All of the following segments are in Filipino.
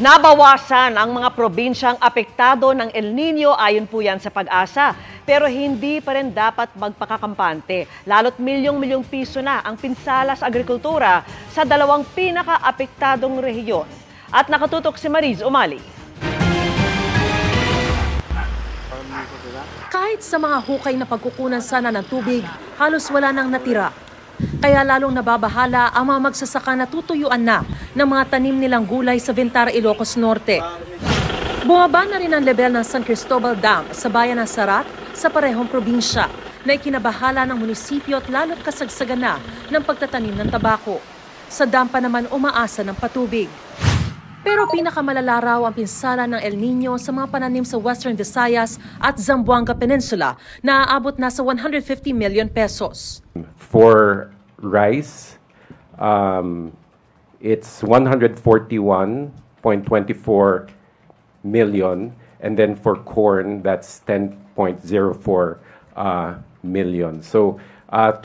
Nabawasan ang mga probinsyang apektado ng El Nino ayon po yan sa Pag-asa. Pero hindi pa rin dapat magpakakampante. Lalo't milyong-milyong piso na ang pinsala sa agrikultura sa dalawang pinaka-apektadong rehiyon. At nakatutok si Mariz Umali. Kahit sa mga hukay na pagkukunan sana ng tubig, halos wala nang natira. Kaya lalong nababahala ang mga magsasaka na tutuyuan na ng mga tanim nilang gulay sa Ventara, Ilocos Norte. Bumaba na rin ang level ng San Cristobal Dam sa bayan ng Sarat sa parehong probinsya na ikinabahala ng munisipyo at lalo't kasagsagan na ng pagtatanim ng tabako. Sa dam pa naman umaasa ng patubig. Pero pinakamalala raw ang pinsala ng El Nino sa mga pananim sa Western Visayas at Zamboanga Peninsula na aabot na sa 150 million pesos. For rice, it's 141.24 million, and then for corn, that's 10.04 million. So,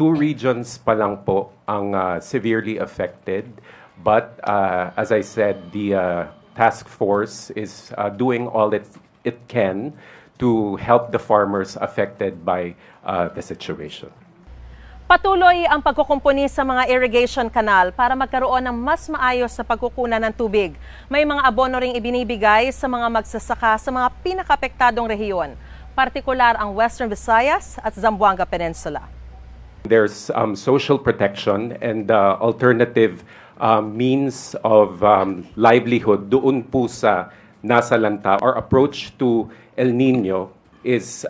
two regions pa lang po ang severely affected. But as I said, the task force is doing all it can to help the farmers affected by the situation. Patuloy ang pagkukumpuni sa mga irrigation canal para magkaroon ng mas maayos na pagkukunan ng tubig. May mga abono ring ibinibigay sa mga magsasaka sa mga pinakapektadong rehiyon, partikular ang Western Visayas at Zamboanga Peninsula. There's social protection and alternative means of livelihood doon po sa nasa lanta. Our approach to El Nino is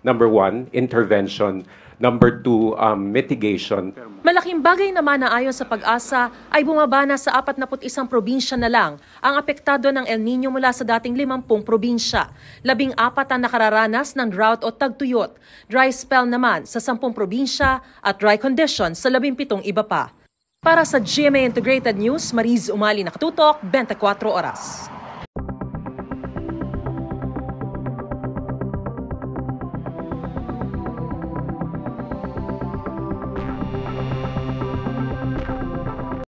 number one, intervention. Number two, mitigation. Malaking bagay naman na ayon sa Pag-asa ay bumaba na sa 41 probinsya na lang ang apektado ng El Nino mula sa dating 50 probinsya. 14 ang nakararanas ng drought o tagtuyot. Dry spell naman sa 10 probinsya at dry conditions sa 17 iba pa. Para sa GMA Integrated News, Mariz Umali, nakatutok, 24 oras.